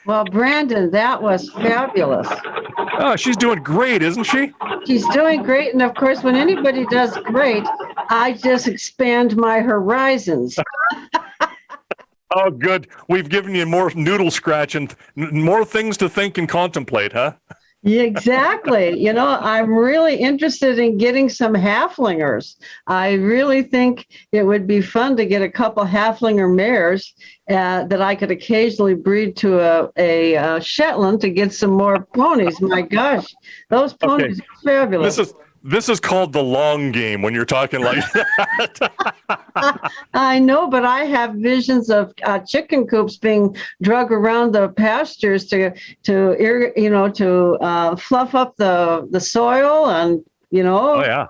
Well, Brandon, that was fabulous. Oh, she's doing great, isn't she? She's doing great. And of course, when anybody does great, I just expand my horizons. Oh, good. We've given you more noodle scratch and more things to think and contemplate, huh? Yeah, exactly. I'm really interested in getting some halflingers. I really think it would be fun to get a couple halflinger mares that I could occasionally breed to a Shetland to get some more ponies. My gosh, those Okay. ponies are fabulous. This is called the long game when you're talking like that. I know, but I have visions of chicken coops being drug around the pastures to fluff up the soil and Oh yeah.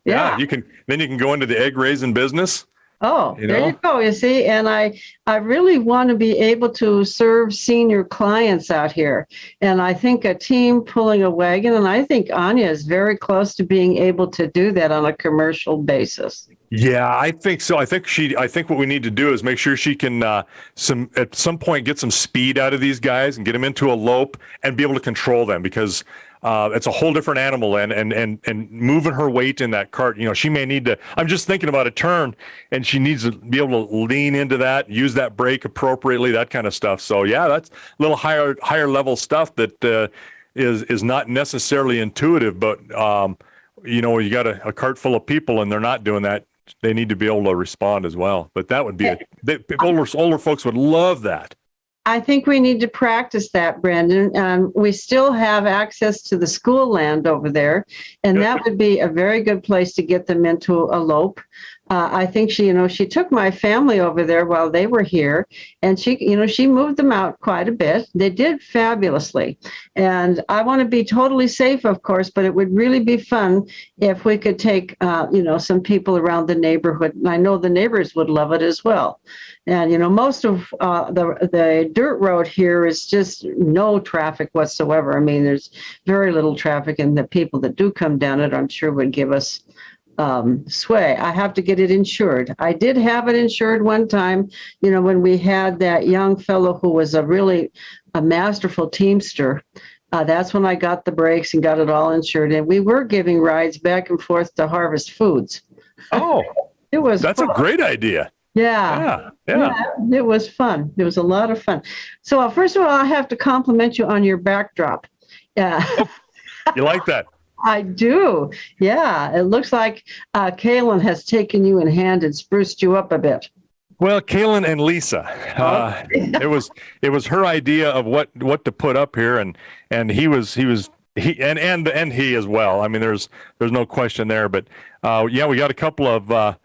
yeah. You can go into the egg raising business. Oh, there you go. You see, and I really want to be able to serve senior clients out here. And I think a team pulling a wagon, and I think Anya is very close to being able to do that on a commercial basis. Yeah, I think so. I think what we need to do is make sure she can at some point get some speed out of these guys and get them into a lope and be able to control them, because it's a whole different animal, and moving her weight in that cart, she may need to, I'm just thinking about a turn, and she needs to be able to lean into that, use that brake appropriately, that kind of stuff. So yeah, that's a little higher level stuff that is not necessarily intuitive, but you got a cart full of people and they're not doing that. They need to be able to respond as well. But that would be older folks would love that. I think we need to practice that, Brandon. We still have access to the school land over there, and that would be a very good place to get them into a lope. I think she took my family over there while they were here, and she moved them out quite a bit. They did fabulously, and I want to be totally safe, of course, but it would really be fun if we could take some people around the neighborhood, and I know the neighbors would love it as well. And most of the dirt road here is just no traffic whatsoever. I mean, there's very little traffic, and the people that do come down it, I'm sure, would give us sway. I have to get it insured. I did have it insured one time, when we had that young fellow who was a masterful teamster. That's when I got the brakes and got it all insured. And we were giving rides back and forth to Harvest Foods. Oh, that's fun. A great idea. Yeah, it was fun. It was a lot of fun. So first of all, I have to compliment you on your backdrop. Yeah. Oh, you like that? I do. Yeah. It looks like Kaylin has taken you in hand and spruced you up a bit. Well, Kaylin and Lisa, it was her idea of what to put up here, and he as well. I mean, there's no question there, but we got a couple of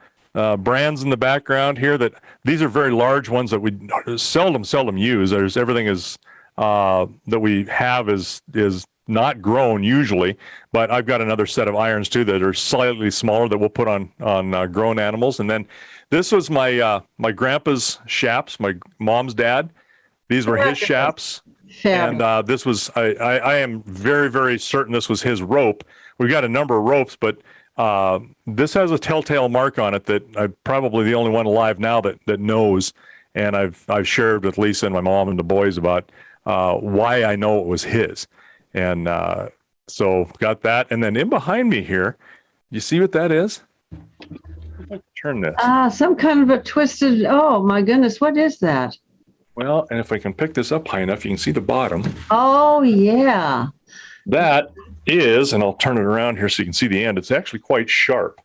brands in the background here that these are very large ones that we seldom use. Everything is that we have is not grown usually, but I've got another set of irons too that are slightly smaller that we'll put on grown animals. And then this was my grandpa's shaps, my mom's dad. These were his shaps. And this was, I am very, very certain this was his rope. We've got a number of ropes, but this has a telltale mark on it that I'm probably the only one alive now that knows. And I've shared with Lisa and my mom and the boys about why I know it was his. And so got that. And then in behind me here, you see what that is? Turn this. Some kind of a twisted, oh my goodness, what is that? Well, and if I can pick this up high enough, you can see the bottom. Oh, yeah. That is, and I'll turn it around here so you can see the end. It's actually quite sharp.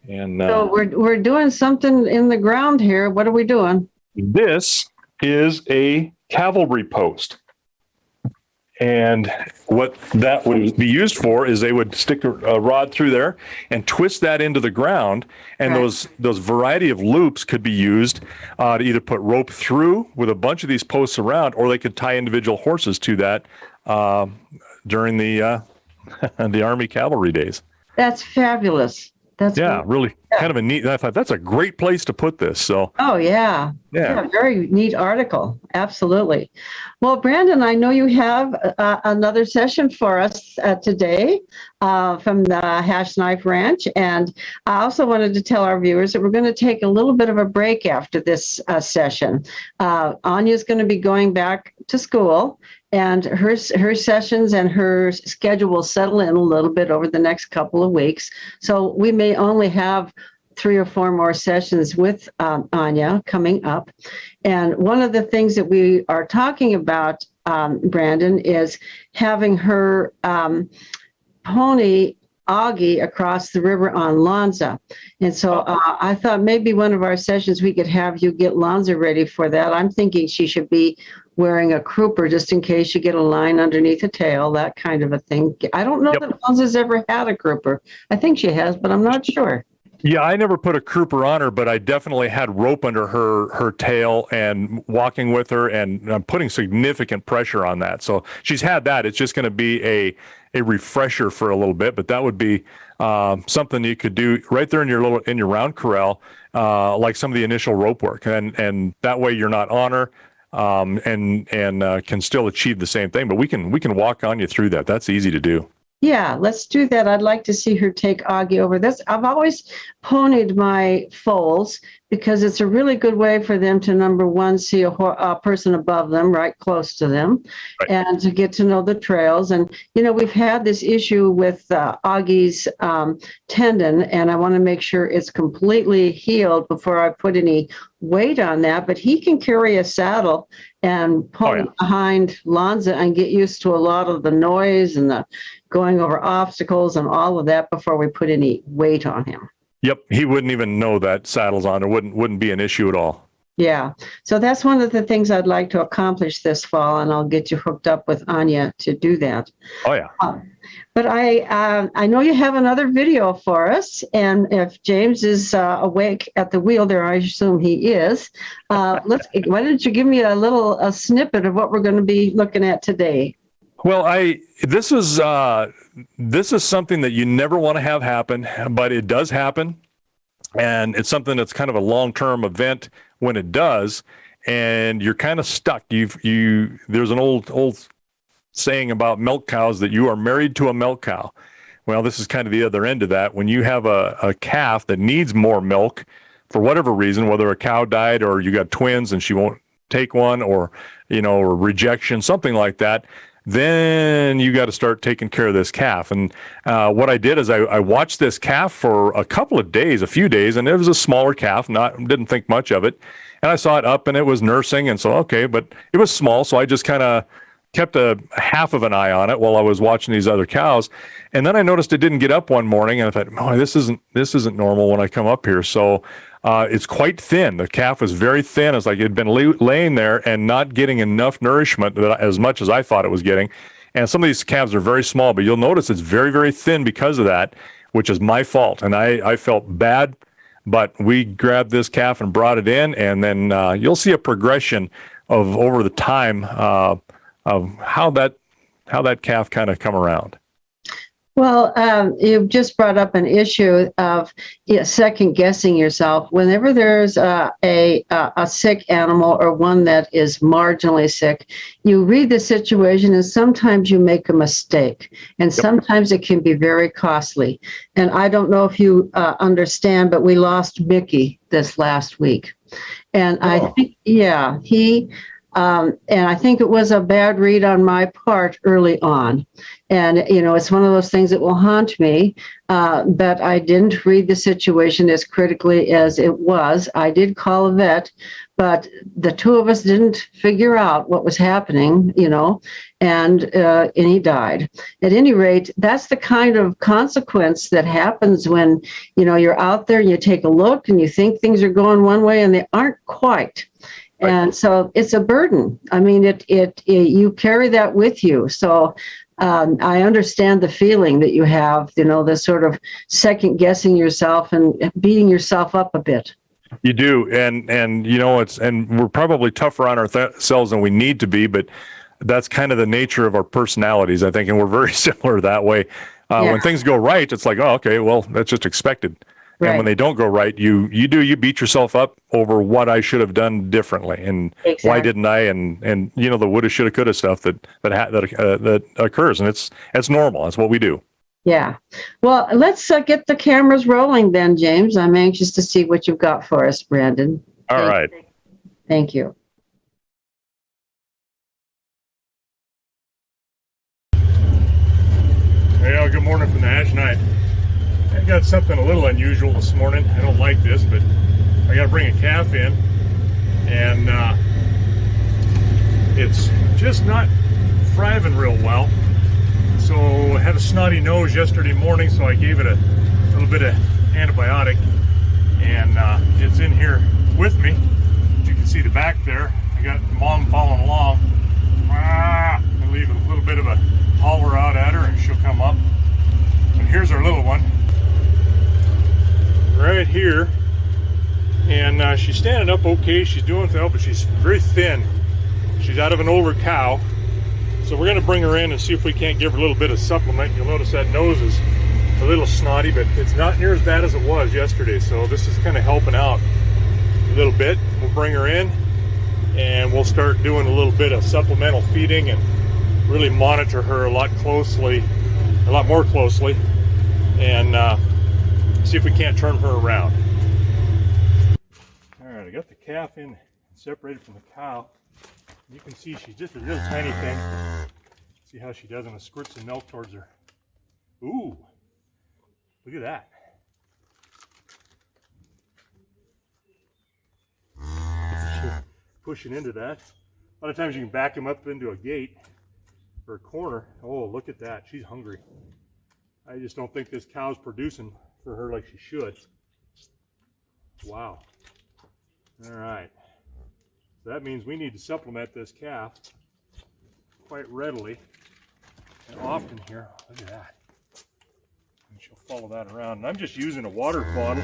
And so we're doing something in the ground here. What are we doing? This is a cavalry post. And what that would be used for is they would stick a rod through there and twist that into the ground. And those variety of loops could be used to either put rope through with a bunch of these posts around, or they could tie individual horses to that during the the Army cavalry days. That's fabulous. Really kind of a neat. I thought that's a great place to put this. So Oh, yeah. yeah. Very neat article. Absolutely. Well, Brandon, I know you have another session for us today from the Hash Knife Ranch. And I also wanted to tell our viewers that we're going to take a little bit of a break after this session. Anya's going to be going back to school, and her sessions and her schedule will settle in a little bit over the next couple of weeks. So we may only have 3 or 4 more sessions with Anya coming up. And one of the things that we are talking about, Brandon, is having her pony Augie across the river on Lonza. And so I thought maybe one of our sessions we could have you get Lonza ready for that. I'm thinking she should be wearing a crooper just in case you get a line underneath a tail, that kind of a thing. I don't know that Lonza's ever had a crooper. I think she has, but I'm not sure. Yeah, I never put a crooper on her, but I definitely had rope under her tail and walking with her, and I'm putting significant pressure on that. So she's had that. It's just going to be a refresher for a little bit, but that would be something you could do right there in your round corral, like some of the initial rope work, and that way you're not on her, and can still achieve the same thing. But we can walk on you through that. That's easy to do. Yeah, let's do that. I'd like to see her take Augie over this. I've always ponied my foals because it's a really good way for them to, number one, see a person above them, right close to them, right, and to get to know the trails. And, we've had this issue with Augie's tendon, and I want to make sure it's completely healed before I put any weight on that. But he can carry a saddle and pull behind Lonza and get used to a lot of the noise and the going over obstacles and all of that before we put any weight on him. Yep, he wouldn't even know that saddle's on. It wouldn't be an issue at all. Yeah, so that's one of the things I'd like to accomplish this fall, and I'll get you hooked up with Anya to do that. Oh yeah. But I know you have another video for us, and if James is awake at the wheel there, I assume he is. Why don't you give me a snippet of what we're going to be looking at today? Well, this is something that you never want to have happen, but it does happen, and it's something that's kind of a long-term event when it does, and you're kind of stuck. There's an old saying about milk cows that you are married to a milk cow. Well, this is kind of the other end of that. When you have a calf that needs more milk for whatever reason, whether a cow died or you got twins and she won't take one, or or rejection, something like that, then you got to start taking care of this calf. And what I did is I watched this calf for a few days, and it was a smaller calf, didn't think much of it. And I saw it up and it was nursing, and so, okay, but it was small, so I just kind of kept a half of an eye on it while I was watching these other cows. And then I noticed it didn't get up one morning, and I thought, oh, this isn't normal when I come up here. So it's quite thin. The calf was very thin. It's like it had been laying there and not getting enough nourishment as much as I thought it was getting. And some of these calves are very small, but you'll notice it's very, very thin because of that, which is my fault. And I felt bad, but we grabbed this calf and brought it in, and then you'll see a progression of over the time of how that calf kind of come around. Well, you've just brought up an issue of second guessing yourself. Whenever there's a sick animal or one that is marginally sick, you read the situation and sometimes you make a mistake, and sometimes it can be very costly. And I don't know if you understand, but we lost Mickey this last week. And I think, and I think it was a bad read on my part early on. And, it's one of those things that will haunt me, but I didn't read the situation as critically as it was. I did call a vet, but the two of us didn't figure out what was happening, and he died. At any rate, that's the kind of consequence that happens when, you're out there and you take a look and you think things are going one way and they aren't quite. And so it's a burden. I mean, you carry that with you. So I understand the feeling that you have, the sort of second guessing yourself and beating yourself up a bit. You do. And we're probably tougher on ourselves than we need to be, but that's kind of the nature of our personalities, I think. And we're very similar that way. When things go right, it's like, oh, okay, well, that's just expected. And Right. when they don't go right, you beat yourself up over what I should have done differently and why Exactly. didn't I, and you know, the woulda, shoulda, coulda stuff that occurs, and it's normal. That's what we do. Yeah. Well, let's get the cameras rolling then, James. I'm anxious to see what you've got for us, Brandon. All right. Thank you. Hey, good morning from the Ash Night. I got something a little unusual this morning. I don't like this, but I got to bring a calf in, and it's just not thriving real well. So I had a snotty nose yesterday morning, so I gave it a little bit of antibiotic, and it's in here with me. As you can see the back there, I got Mom following along. I leave a little bit of a holler out at her and she'll come up. And here's our little one right here, and she's standing up okay. She's doing well, but she's very thin. She's out of an older cow, so we're going to bring her in and see if we can't give her a little bit of supplement. You'll notice that nose is a little snotty, but it's not near as bad as it was yesterday, so this is kind of helping out a little bit. We'll bring her in and we'll start doing a little bit of supplemental feeding and really monitor her a lot more closely, and see if we can't turn her around. All right, I got the calf in separated from the cow. You can see she's just a real tiny thing. See how she does, and it squirts some milk towards her. Ooh, look at that. Pushing into that. A lot of times you can back them up into a gate or a corner. Oh, look at that. She's hungry. I just don't think this cow's producing for her like she should. Wow. All right. So that means we need to supplement this calf quite readily and often here. Look at that. And she'll follow that around. And I'm just using a water bottle.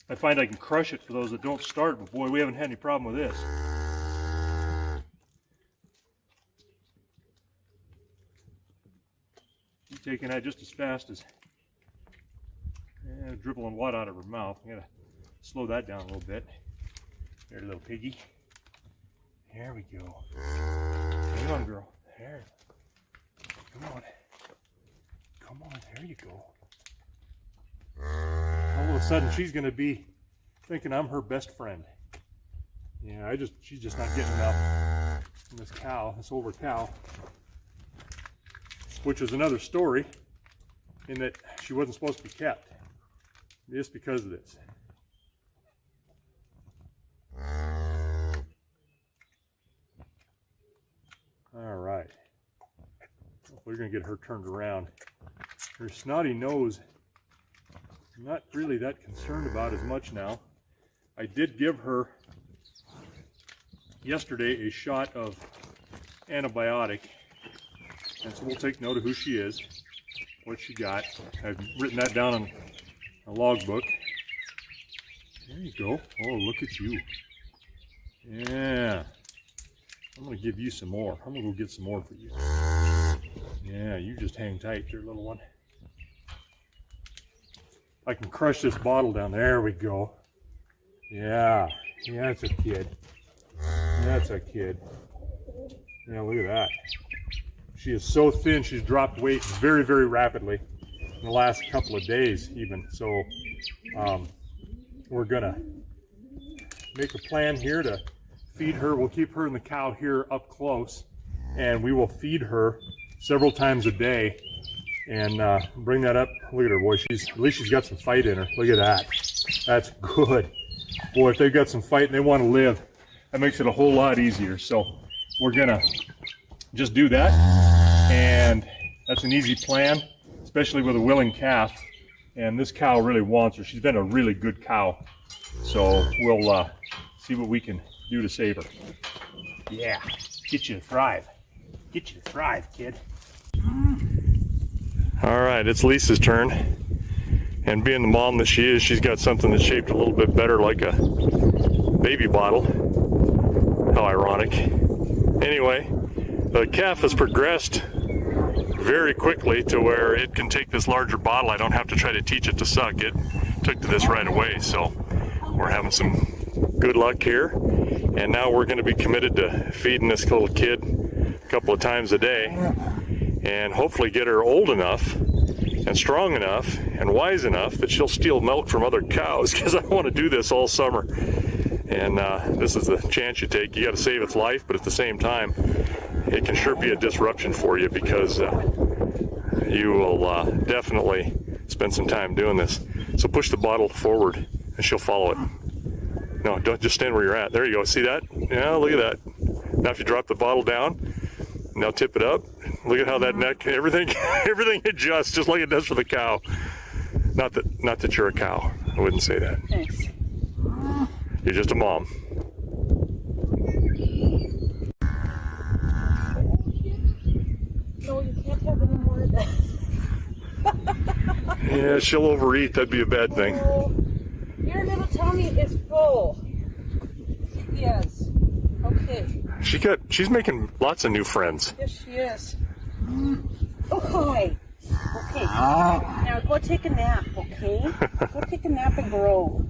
I find I can crush it for those that don't start, but boy, we haven't had any problem with this. She's taking that just as fast as dribbling water out of her mouth. I gotta slow that down a little bit. There, little piggy. There we go. Come on, girl. There. Come on. Come on. There you go. All of a sudden, she's gonna be thinking I'm her best friend. Yeah, she's just not getting enough from this cow, this older cow. Which is another story in that she wasn't supposed to be kept just because of this. All right, we're gonna get her turned around. Her snotty nose, I'm not really that concerned about as much now. I did give her yesterday a shot of antibiotic, and so we'll take note of who she is, what she got. I've written that down on a logbook. There you go. Oh, look at you. Yeah. I'm going to give you some more. I'm going to go get some more for you. Yeah, you just hang tight there, little one. I can crush this bottle down. There we go. Yeah. Yeah, that's a kid. That's a kid. Yeah, look at that. She is so thin, she's dropped weight very, very rapidly in the last couple of days even. So we're gonna make a plan here to feed her. We'll keep her and the cow here up close, and we will feed her several times a day and bring that up. Look at her, boy. At least she's got some fight in her. Look at that. That's good. Boy, if they've got some fight and they want to live, that makes it a whole lot easier. So we're gonna just do that, and that's an easy plan, especially with a willing calf. And this cow really wants her. She's been a really good cow, so we'll see what we can do to save her. Yeah, get you to thrive. Get you to thrive, kid. All right, it's Lisa's turn, and being the mom that she is, she's got something that's shaped a little bit better like a baby bottle. How ironic. Anyway, the calf has progressed very quickly to where it can take this larger bottle. I don't have to try to teach it to suck. It took to this right away. So we're having some good luck here. And now we're going to be committed to feeding this little kid a couple of times a day and hopefully get her old enough and strong enough and wise enough that she'll steal milk from other cows, because I want to do this all summer. And this is the chance you take. You got to save its life, but at the same time, it can sure be a disruption for you, because you will definitely spend some time doing this. So push the bottle forward and she'll follow it. No, don't just stand where you're at. There you go. See that? Yeah, look at that. Now if you drop the bottle down, now tip it up. Look at how that neck, everything adjusts just like it does for the cow. Not that you're a cow. I wouldn't say that. Thanks. You're just a mom. No, you can't have any more of that. Yeah, she'll overeat. That'd be a bad thing. Oh, your little tummy is full. Yes. Okay. She's making lots of new friends. Yes, she is. Oh, hi. Okay. Now go take a nap, okay? Go take a nap and grow.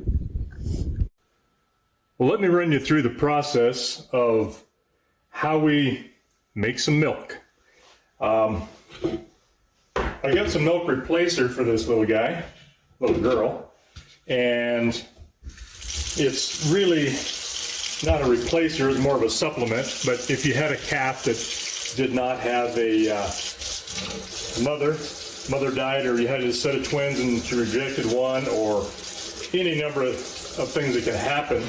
Well, let me run you through the process of how we make some milk. I got some milk replacer for this little guy, little girl, and it's really not a replacer, it's more of a supplement. But if you had a calf that did not have a mother died, or you had a set of twins and she rejected one, or any number of things that can happen,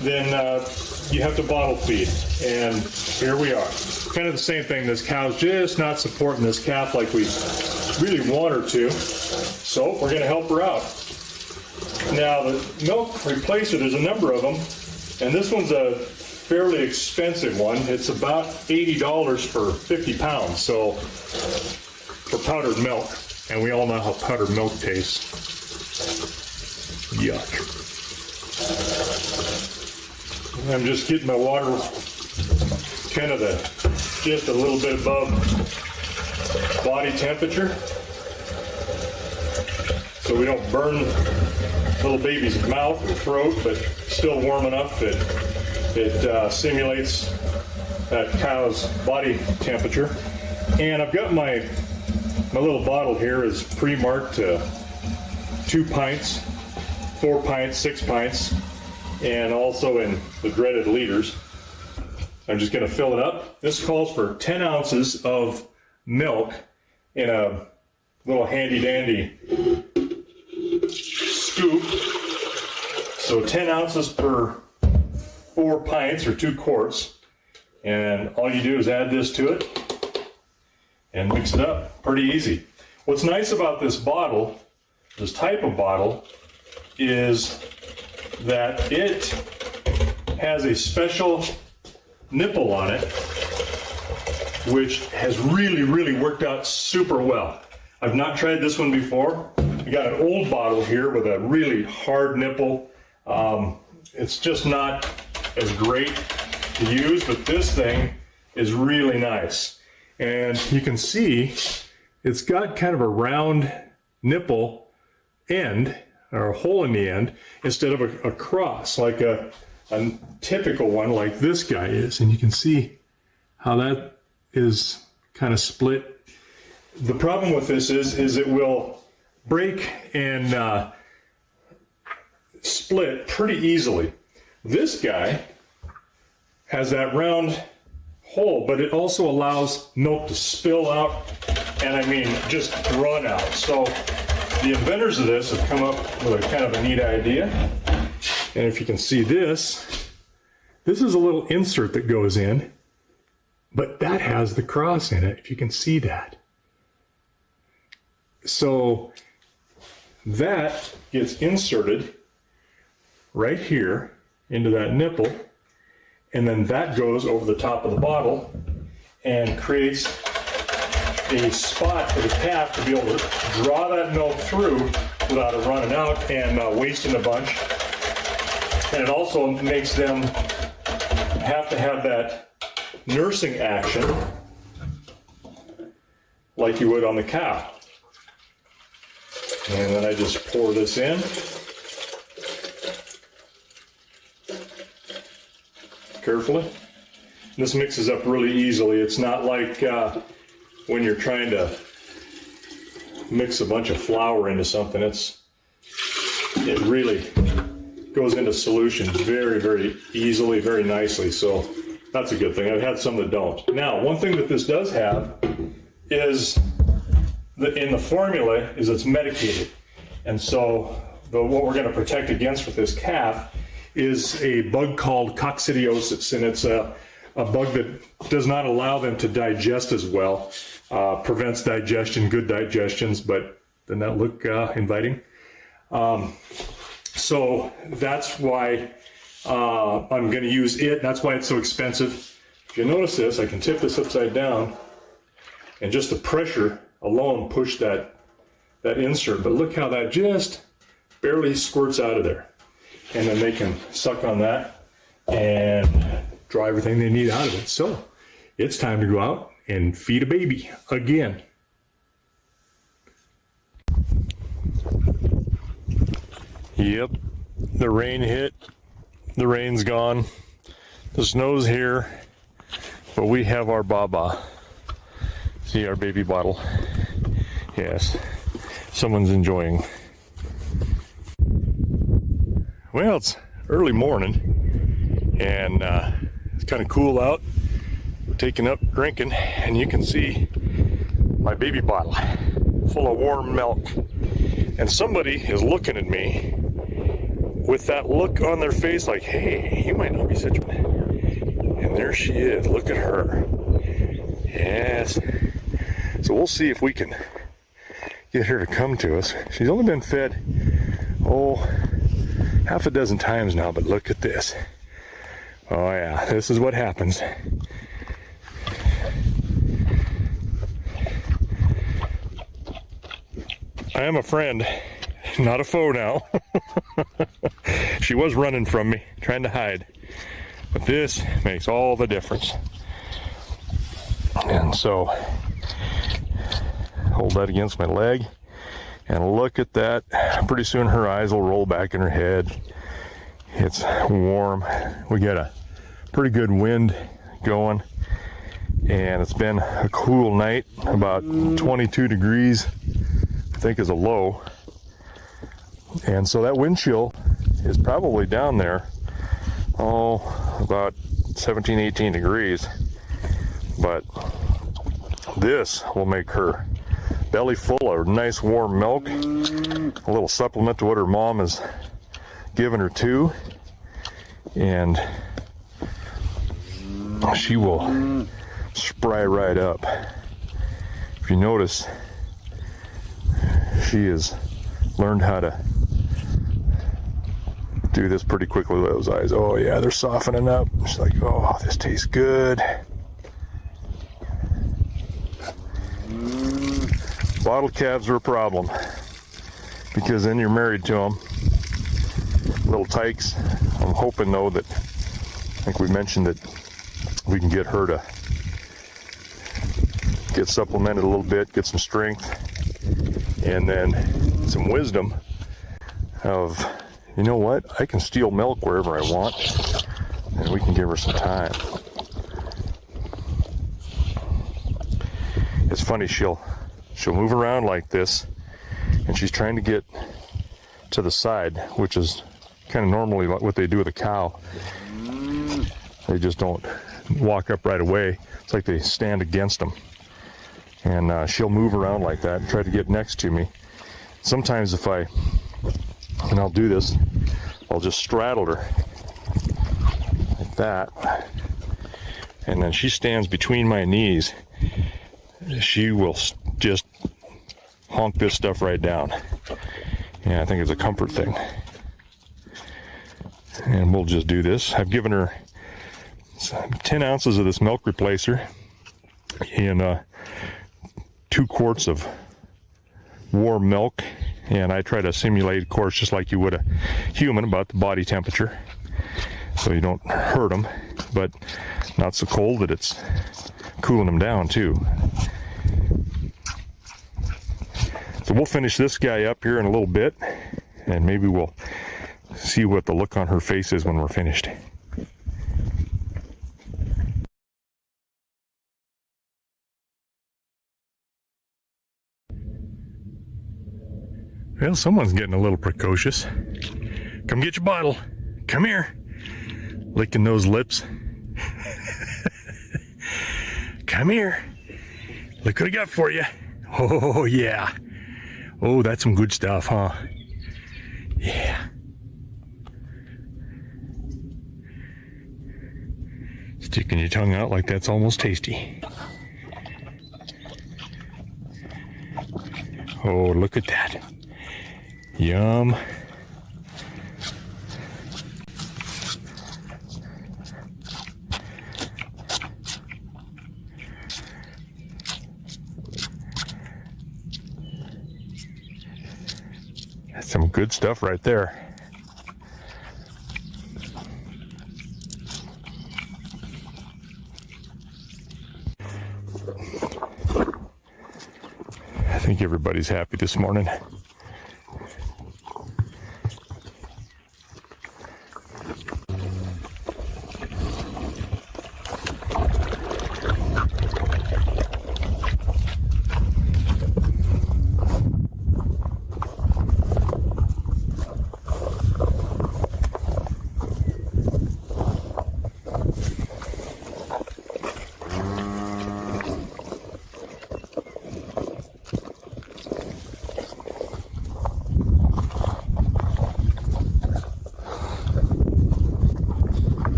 then you have to bottle feed. And here we are. Kind of the same thing. This cow's just not supporting this calf like we really want her to. So we're going to help her out. Now the milk replacer, there's a number of them. And this one's a fairly expensive one. It's about $80 for 50 pounds. So for powdered milk. And we all know how powdered milk tastes. Yuck. I'm just getting my water kind of just a little bit above body temperature, so we don't burn little baby's mouth or throat, but still warm enough that it simulates that cow's body temperature. And I've got my little bottle here is pre-marked to 2 pints, 4 pints, 6 pints, and also in the dreaded liters. I'm just going to fill it up. This calls for 10 ounces of milk in a little handy-dandy scoop. So 10 ounces per 4 pints or 2 quarts. And all you do is add this to it and mix it up. Pretty easy. What's nice about this bottle, this type of bottle, is that it has a special nipple on it, which has really worked out super well. I've not tried this one before. I got an old bottle here with a really hard nipple. It's just not as great to use, but this thing is really nice. And you can see it's got kind of a round nipple end, or a hole in the end, instead of a cross like a typical one like this guy is. And you can see how that is kind of split. The problem with this is it will break and split pretty easily. This guy has that round hole, but it also allows milk to spill out, and I mean just run out. So the inventors of this have come up with a kind of a neat idea. And if you can see this is a little insert that goes in, but that has the cross in it, if you can see that. So that gets inserted right here into that nipple, and then that goes over the top of the bottle and creates a spot for the calf to be able to draw that milk through without it running out and wasting a bunch. And it also makes them have to have that nursing action like you would on the cow. And then I just pour this in. carefully. This mixes up really easily. It's not like when you're trying to mix a bunch of flour into something. It really goes into solution very, very easily, very nicely. So that's a good thing. I've had some that don't. Now, one thing that this does have is in the formula is it's medicated. And so what we're going to protect against with this calf is a bug called coccidiosis, and it's a bug that does not allow them to digest as well. Prevents digestion, good digestions, but doesn't that look inviting? So that's why I'm going to use it. That's why it's so expensive. If you notice this, I can tip this upside down, and just the pressure alone pushed that insert. But look how that just barely squirts out of there. And then they can suck on that and draw everything they need out of it. So it's time to go out and feed a baby again. Yep, the rain hit, the rain's gone, the snow's here, but we have our Baba. See our baby bottle? Yes, someone's enjoying. Well, it's early morning, and it's kind of cool out. We're taking up drinking, and you can see my baby bottle full of warm milk. And somebody is looking at me with that look on their face like, hey, you might not be such a... And there she is. Look at her. Yes. So we'll see if we can get her to come to us. She's only been fed, half a dozen times now, but look at this. Oh yeah, this is what happens. I am a friend, not a foe now. She was running from me, trying to hide. But this makes all the difference. And so, hold that against my leg, and look at that. Pretty soon her eyes will roll back in her head. It's warm. We got a pretty good wind going, and it's been a cool night, about 22 degrees, I think, is a low. And so that wind chill is probably down there, about 17, 18 degrees. But this will make her belly full of nice warm milk, a little supplement to what her mom has given her too, and she will spry right up. If you notice, she has learned how to do this pretty quickly with those eyes. Oh yeah, they're softening up. She's like, oh, this tastes good. Bottle calves are a problem, because then you're married to them. Little tykes. I'm hoping though that, I think we mentioned that we can get her to get supplemented a little bit, get some strength, and then some wisdom of, you know what, I can steal milk wherever I want, and we can give her some time. It's funny, she'll move around like this, and she's trying to get to the side, which is kind of normally what they do with a cow. They just don't walk up right away. It's like they stand against them. And she'll move around like that and try to get next to me. Sometimes and I'll do this, I'll just straddle her like that. And then she stands between my knees. She will just honk this stuff right down. Yeah, I think it's a comfort thing. And we'll just do this. I've given her 10 ounces of this milk replacer in 2 quarts of warm milk. And I try to simulate, of course, just like you would a human, about the body temperature, so you don't hurt them, but not so cold that it's cooling them down too. So we'll finish this guy up here in a little bit, and maybe we'll see what the look on her face is when we're finished. Well, someone's getting a little precocious. Come get your bottle. Come here. Licking those lips. Come here. Look what I got for you. Oh, yeah. Oh, that's some good stuff, huh? Yeah. Sticking your tongue out like that's almost tasty. Oh, look at that. Yum. That's some good stuff right there. I think everybody's happy this morning.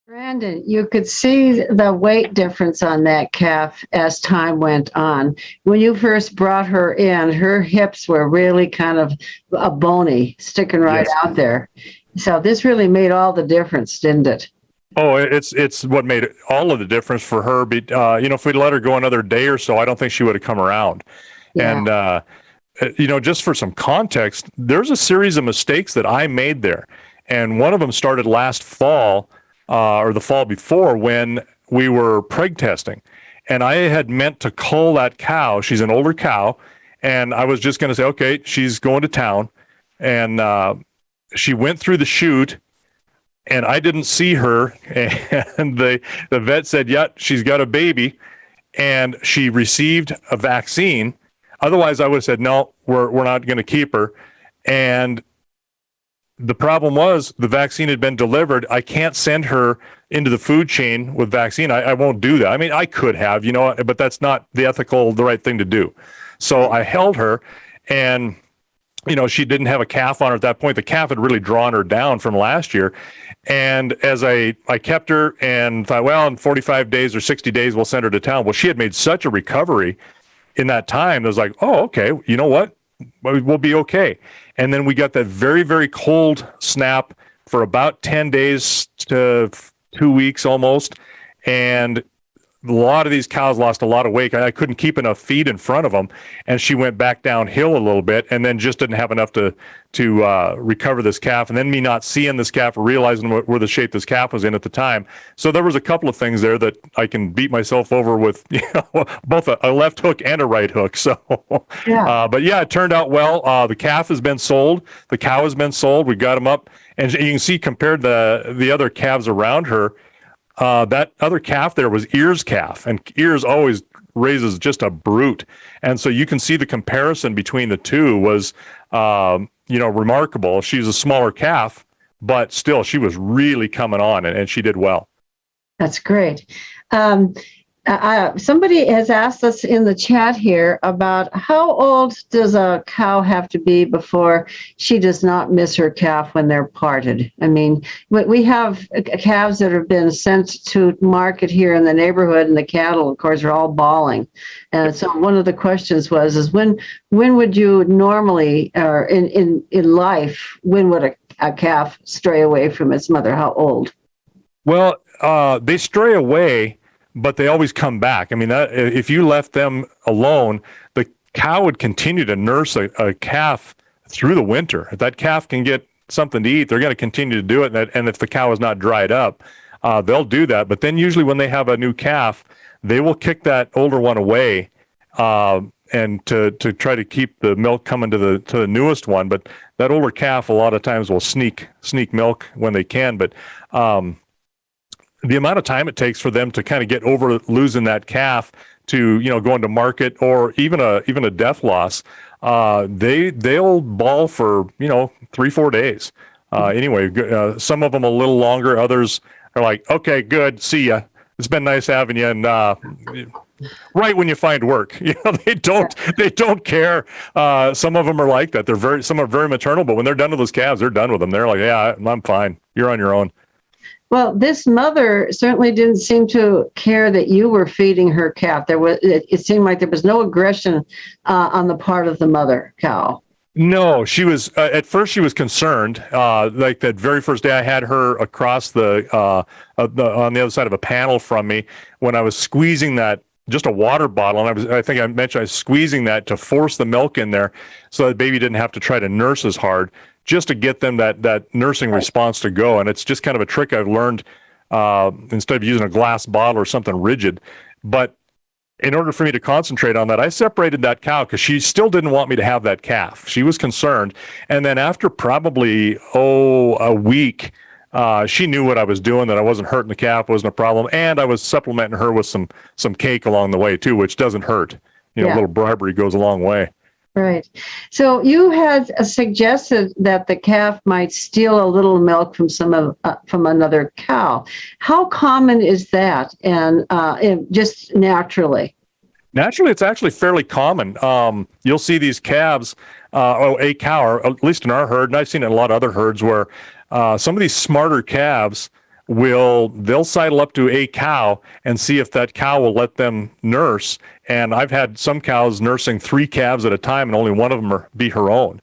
Brandon, you could see the weight difference on that calf as time went on. When you first brought her in, her hips were really kind of bony, sticking right Yes. out there. So this really made all the difference, didn't it? Oh, it's what made all of the difference for her. If we'd let her go another day or so, I don't think she would have come around. Yeah. And, just for some context, there's a series of mistakes that I made there. And one of them started last fall or the fall before when we were preg testing. And I had meant to cull that cow. She's an older cow. And I was just going to say, okay, she's going to town. And she went through the chute. And I didn't see her, and the vet said, yeah, she's got a baby, and she received a vaccine. Otherwise, I would have said, no, we're not going to keep her. And the problem was the vaccine had been delivered. I can't send her into the food chain with vaccine. I won't do that. I mean, I could have, but that's not the right thing to do. So I held her, and she didn't have a calf on her at that point. The calf had really drawn her down from last year. And as I kept her and thought, well, in 45 days or 60 days, we'll send her to town. Well, she had made such a recovery in that time. It was like, oh, okay, you know what? We'll be okay. And then we got that very, very cold snap for about 10 days to 2 weeks almost. And a lot of these cows lost a lot of weight. I couldn't keep enough feed in front of them, and she went back downhill a little bit, and then just didn't have enough to recover this calf. And then me not seeing this calf or realizing where the shape this calf was in at the time. So there was a couple of things there that I can beat myself over with, both a left hook and a right hook. So, Yeah. but yeah, it turned out well. The calf has been sold. The cow has been sold. We got them up, and you can see compared to the other calves around her. That other calf there was Ears calf, and Ears always raises just a brute. And so you can see the comparison between the two was, remarkable. She's a smaller calf, but still she was really coming on, and she did well. That's great. Somebody has asked us in the chat here about how old does a cow have to be before she does not miss her calf when they're parted? I mean, we have calves that have been sent to market here in the neighborhood, and the cattle, of course, are all bawling. And so one of the questions is when would you normally, or in life, when would a calf stray away from its mother? How old? Well, they stray away, but they always come back. I mean, if you left them alone, the cow would continue to nurse a calf through the winter. If that calf can get something to eat, they're going to continue to do it. And if the cow is not dried up, they'll do that. But then usually when they have a new calf, they will kick that older one away, and to try to keep the milk coming to the newest one. But that older calf a lot of times will sneak milk when they can. But the amount of time it takes for them to kind of get over losing that calf to, going to market, or even a death loss, they'll bawl for 3-4 days. Anyway, some of them a little longer. Others are like, okay, good, see ya. It's been nice having you. And right when you find work, they don't care. Some of them are like that. Some are very maternal, but when they're done with those calves, they're done with them. They're like, yeah, I'm fine. You're on your own. Well, this mother certainly didn't seem to care that you were feeding her calf. It seemed like there was no aggression on the part of the mother cow. No, she was at first she was concerned. Like that very first day I had her across on the other side of a panel from me when I was squeezing that, just a water bottle, and I think I mentioned I was squeezing that to force the milk in there so that baby didn't have to try to nurse as hard, just to get them that nursing response to go. And it's just kind of a trick I've learned, instead of using a glass bottle or something rigid. But in order for me to concentrate on that, I separated that cow because she still didn't want me to have that calf. She was concerned. And then after probably, a week, she knew what I was doing, that I wasn't hurting the calf, wasn't a problem. And I was supplementing her with some cake along the way too, which doesn't hurt. A little bribery goes a long way. Right. So you had suggested that the calf might steal a little milk from another cow. How common is that? And just naturally? Naturally, it's actually fairly common. You'll see these calves, a cow, or at least in our herd, and I've seen it in a lot of other herds, where some of these smarter calves they'll sidle up to a cow and see if that cow will let them nurse. And I've had some cows nursing 3 calves at a time, and only one of them be her own.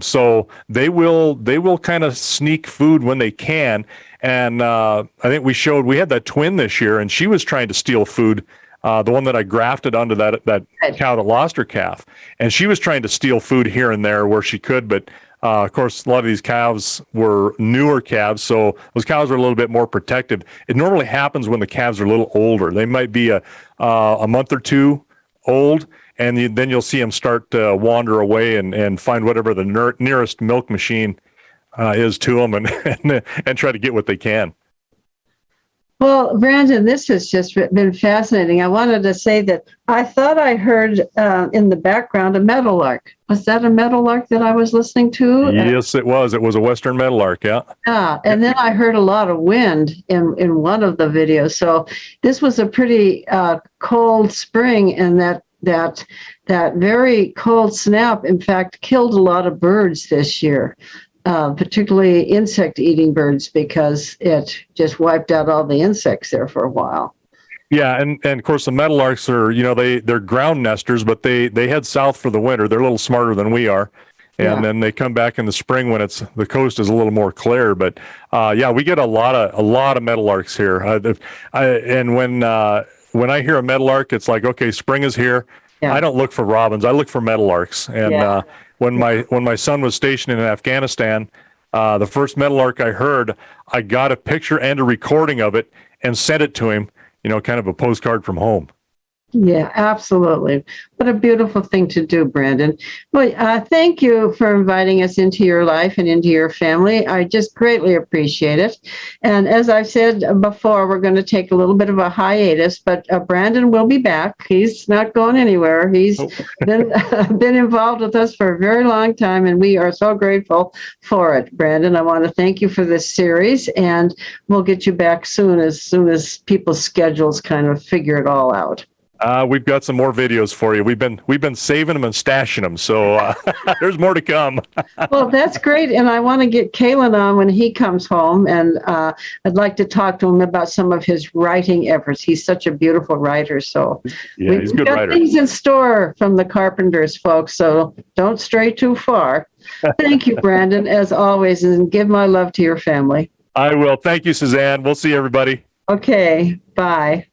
So they will kind of sneak food when they can. And I think we had that twin this year, and she was trying to steal food. The one that I grafted onto that cow that lost her calf, and she was trying to steal food here and there where she could, but of course, a lot of these calves were newer calves, so those cows are a little bit more protective. It normally happens when the calves are a little older. They might be a month or 2 old, and then you'll see them start to wander away and find whatever the nearest milk machine is to them, and try to get what they can. Well, Brandon, this has just been fascinating. I wanted to say that I thought I heard in the background a meadowlark. Was that a meadowlark that I was listening to? Yes, it was. It was a western meadowlark, yeah. Yeah, and then I heard a lot of wind in one of the videos. So this was a pretty cold spring, and that very cold snap, in fact, killed a lot of birds this year. Particularly insect-eating birds, because it just wiped out all the insects there for a while. Yeah, and of course the meadowlarks are, they're ground nesters, but they head south for the winter. They're a little smarter than we are, and then they come back in the spring when the coast is a little more clear. But we get a lot of meadowlarks here. And when I hear a meadowlark, it's like, okay, spring is here. Yeah. I don't look for robins. I look for meadowlarks. And when my son was stationed in Afghanistan, the first meadowlark I heard, I got a picture and a recording of it and sent it to him, kind of a postcard from home. Yeah, absolutely. What a beautiful thing to do, Brandon. Well, thank you for inviting us into your life and into your family. I just greatly appreciate it. And as I've said before, we're going to take a little bit of a hiatus, but Brandon will be back. He's not going anywhere. He's been involved with us for a very long time, and we are so grateful for it. Brandon, I want to thank you for this series, and we'll get you back soon as people's schedules kind of figure it all out. We've got some more videos for you. We've been saving them and stashing them, so there's more to come. Well, that's great, and I want to get Kalen on when he comes home, and I'd like to talk to him about some of his writing efforts. He's such a beautiful writer, so he's a good writer. Things in store from the Carpenters, folks, so don't stray too far. Thank you, Brandon, as always, and give my love to your family. I will. Thank you, Suzanne. We'll see everybody. Okay, bye.